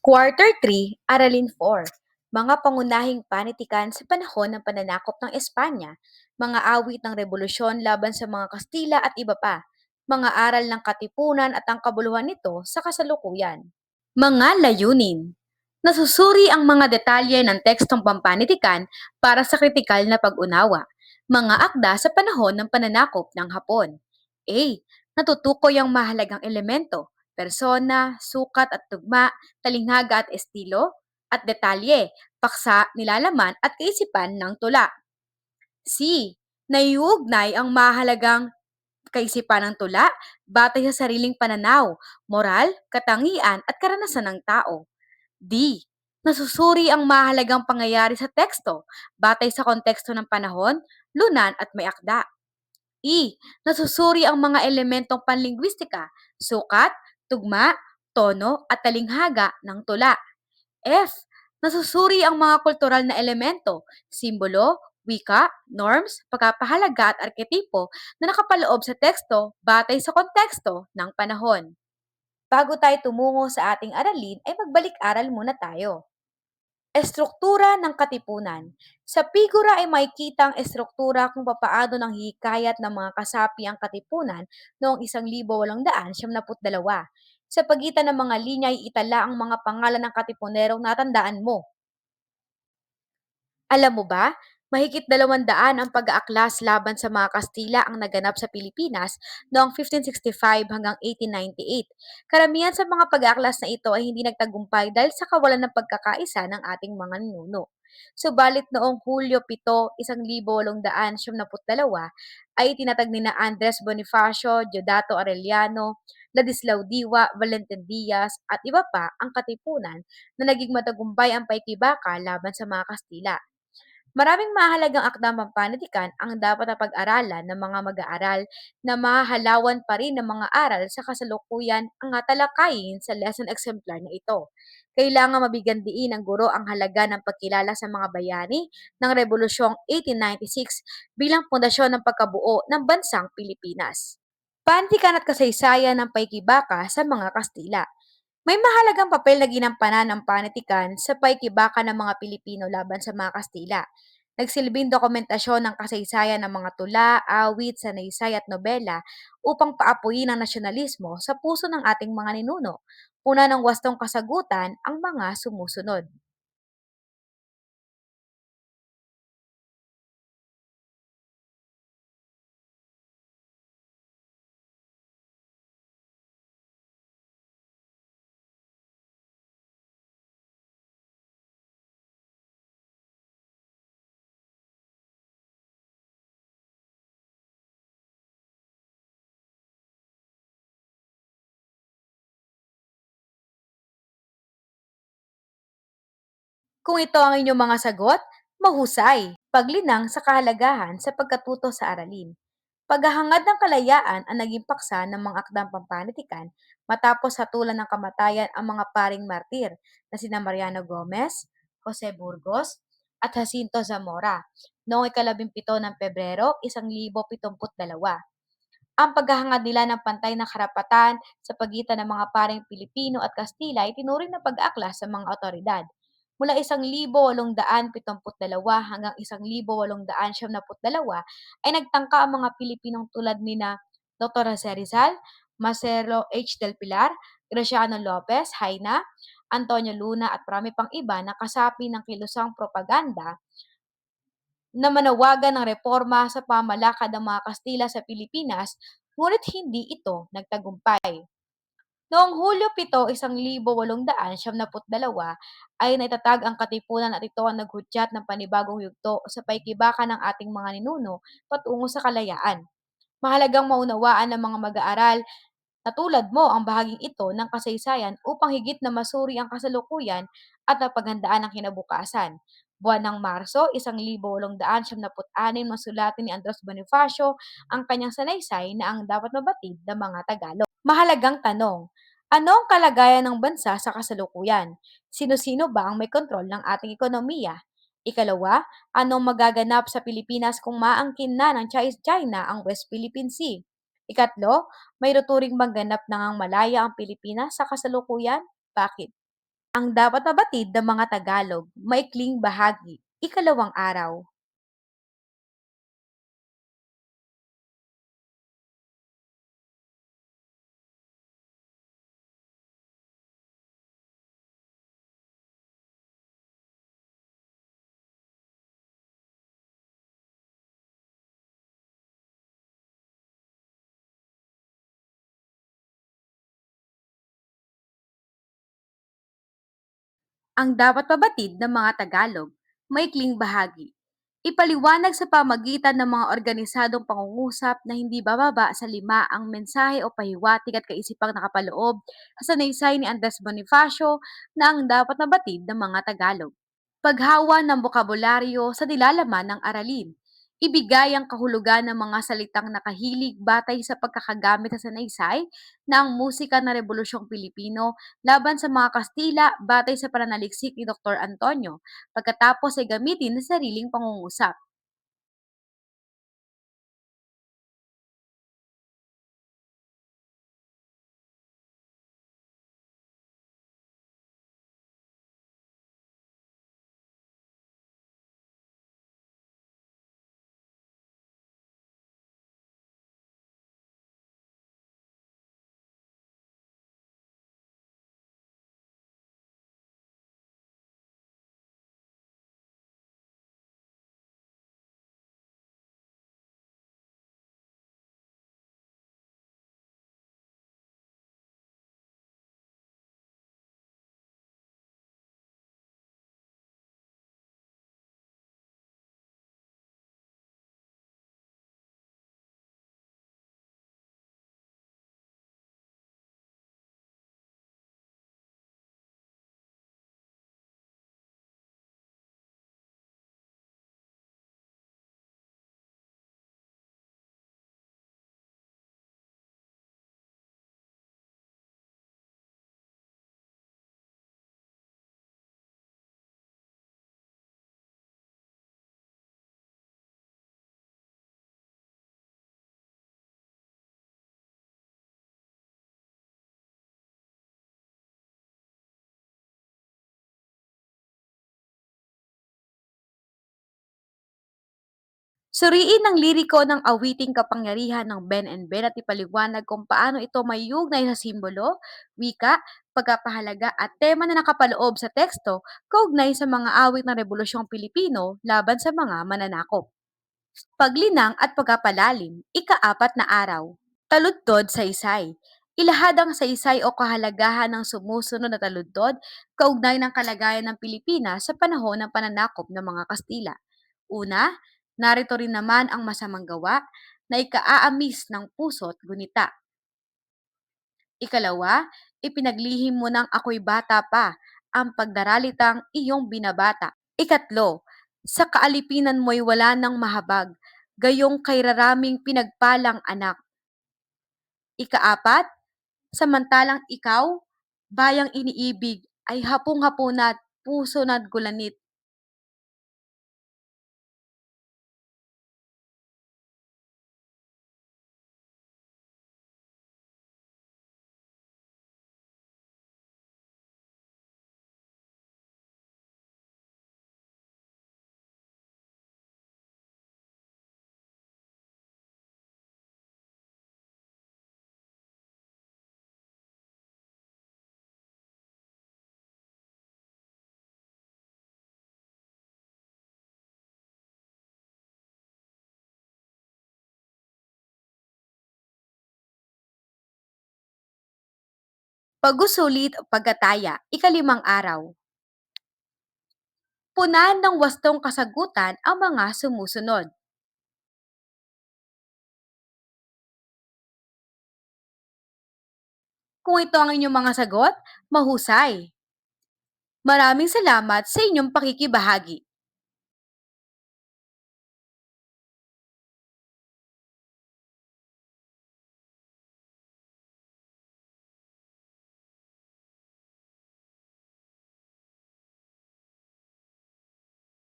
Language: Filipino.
Quarter 3, Aralin 4. Mga pangunahing panitikan sa panahon ng pananakop ng Espanya, mga awit ng rebolusyon laban sa mga Kastila at iba pa, mga aral ng katipunan at ang kabuluhan nito sa kasalukuyan. Mga layunin. Nasusuri ang mga detalye ng tekstong pampanitikan para sa kritikal na pag-unawa. Mga akda sa panahon ng pananakop ng Hapon. A. Natutukoy ang mahalagang elemento, persona, sukat at tugma, talinghaga at estilo, at detalye, paksa, nilalaman at kaisipan ng tula. C. Naiuugnay ang mahalagang kaisipan ng tula batay sa sariling pananaw, moral, katangian at karanasan ng tao. D. Nasusuri ang mahalagang pangyayari sa teksto batay sa konteksto ng panahon, lunan at may akda. E. Nasusuri ang mga elementong panlingwistika, sukat, tugma, tono at talinghaga ng tula. F. Nasusuri ang mga kultural na elemento, simbolo, wika, norms, pagpapahalaga at arketipo na nakapaloob sa teksto batay sa konteksto ng panahon. Bago tayo tumungo sa ating aralin ay magbalik-aral muna tayo. Estruktura ng katipunan. Sa figura ay makikita ang estruktura kung papaano nang hikayat ng mga kasapi ang katipunan noong 1892. Sa pagitan ng mga linya ay itala ang mga pangalan ng katipunerong natandaan mo. Alam mo ba, mahigit 200 ang pag-aaklas laban sa mga Kastila ang naganap sa Pilipinas noong 1565 hanggang 1898. Karamihan sa mga pag-aaklas na ito ay hindi nagtagumpay dahil sa kawalan ng pagkakaisa ng ating mga ninuno. Subalit noong Hulyo 7, 1872 ay tinatag ni na Andres Bonifacio, Diodato Arellano, Ladislao Diwa, Valentin Diaz at iba pa ang katipunan na naging matagumpay ang paikibaka laban sa mga Kastila. Maraming mahalagang akdang pampanitikan ang dapat na pag-aralan ng mga mag-aaral na mahalawan pa rin ng mga aral sa kasalukuyan ang talakayin sa lesson exemplar na ito. Kailangan mabigyan diin ng guro ang halaga ng pagkilala sa mga bayani ng Rebolusyong 1896 bilang pundasyon ng pagkabuo ng bansang Pilipinas. Panitikan at kasaysayan ng paikibaka sa mga Kastila. May mahalagang papel na ginampanan ng panitikan sa paikibaka ng mga Pilipino laban sa mga Kastila. Nagsilbing dokumentasyon ng kasaysayan ng mga tula, awit, sanaysay at nobela upang paapuyin ang nasyonalismo sa puso ng ating mga ninuno. Puna ng wastong kasagutan ang mga sumusunod. Kung ito ang inyong mga sagot, mahusay. Paglinang sa kahalagahan sa pagkatuto sa aralin. Paghahangad ng kalayaan ang naging paksa ng mga akdang pampanitikan matapos hatulan ng kamatayan ang mga paring martir na sina Mariano Gomez, Jose Burgos, at Jacinto Zamora noong 17 ng Pebrero 1072. Ang paghahangad nila ng pantay na karapatan sa pagitan ng mga paring Pilipino at Kastila ay tinuring na pag-aaklas sa mga otoridad. Mula 1872 hanggang 1872 ay nagtangka ang mga Pilipinong tulad ni na Dr. Jose Rizal, Marcelo H. Del Pilar, Graciano Lopez, Haina, Antonio Luna at marami pang iba na kasapi ng kilusang propaganda na manawagan ng reforma sa pamalakad ng mga Kastila sa Pilipinas, ngunit hindi ito nagtagumpay. Noong Hulyo 7, 1872 ay naitatag ang katipunan at ito ang naghudyat ng panibagong yugto sa paikibaka ng ating mga ninuno patungo sa kalayaan. Mahalagang maunawaan ng mga mag-aaral na tulad mo ang bahaging ito ng kasaysayan upang higit na masuri ang kasalukuyan at mapaghandaan ang kinabukasan. Buwan ng Marso, 1876, masulatin ni Andres Bonifacio ang kanyang sanaysay na ang dapat mabatid ng mga Tagalog. Mahalagang tanong, ano ang kalagayan ng bansa sa kasalukuyan? Sino-sino ba ang may kontrol ng ating ekonomiya? Ikalawa, anong magaganap sa Pilipinas kung maangkin na ng China ang West Philippine Sea? Ikatlo, may tuturing bang ganap na ngang malaya ang Pilipinas sa kasalukuyan? Bakit? Ang dapat mabatid ng mga Tagalog, maikling bahagi, ikalawang araw. Ang dapat mabatid ng mga Tagalog, maikling bahagi. Ipaliwanag sa pamagitan ng mga organisadong pangungusap na hindi bababa sa 5 ang mensahe o pahiwatig at kaisipang nakapaloob sa sanaysay ni Andres Bonifacio na ang dapat mabatid ng mga Tagalog. Paghawa ng bokabularyo sa nilalaman ng aralin. Ibigay ang kahulugan ng mga salitang nakahilig batay sa pagkakagamit sa sanaysay na ang musika ng Rebolusyong Pilipino laban sa mga Kastila batay sa pananaliksik ni Dr. Antonio pagkatapos ay gamitin sa sariling pangungusap. Suriin ang liriko ng awiting kapangyarihan ng Ben and Ben at ipaliwanag kung paano ito may ugnay sa simbolo, wika, pagkapahalaga at tema na nakapaloob sa teksto kaugnay sa mga awit ng Rebolusyong Pilipino laban sa mga mananakop. Paglinang at pagkapalalim, ikaapat na araw. Taludtod sa isay. Ilahad ang saysay o kahalagahan ng sumusunod na taludtod kaugnay ng kalagayan ng Pilipinas sa panahon ng pananakop ng mga Kastila. Una, narito rin naman ang masamang gawa na ikaaamis ng puso't gunita. Ikalawa, ipinaglihim mo ng ako'y bata pa ang pagdaralitang iyong binabata. Ikatlo, sa kaalipinan mo'y wala ng mahabag, gayong kay raraming pinagpalang anak. Ikaapat, samantalang ikaw, bayang iniibig, ay hapong-hapunat, puso na't gulanit. Pagusulit o pagkataya, ikalimang araw. Punan ng wastong kasagutan ang mga sumusunod. Kung ito ang inyong mga sagot, mahusay. Maraming salamat sa inyong pakikibahagi.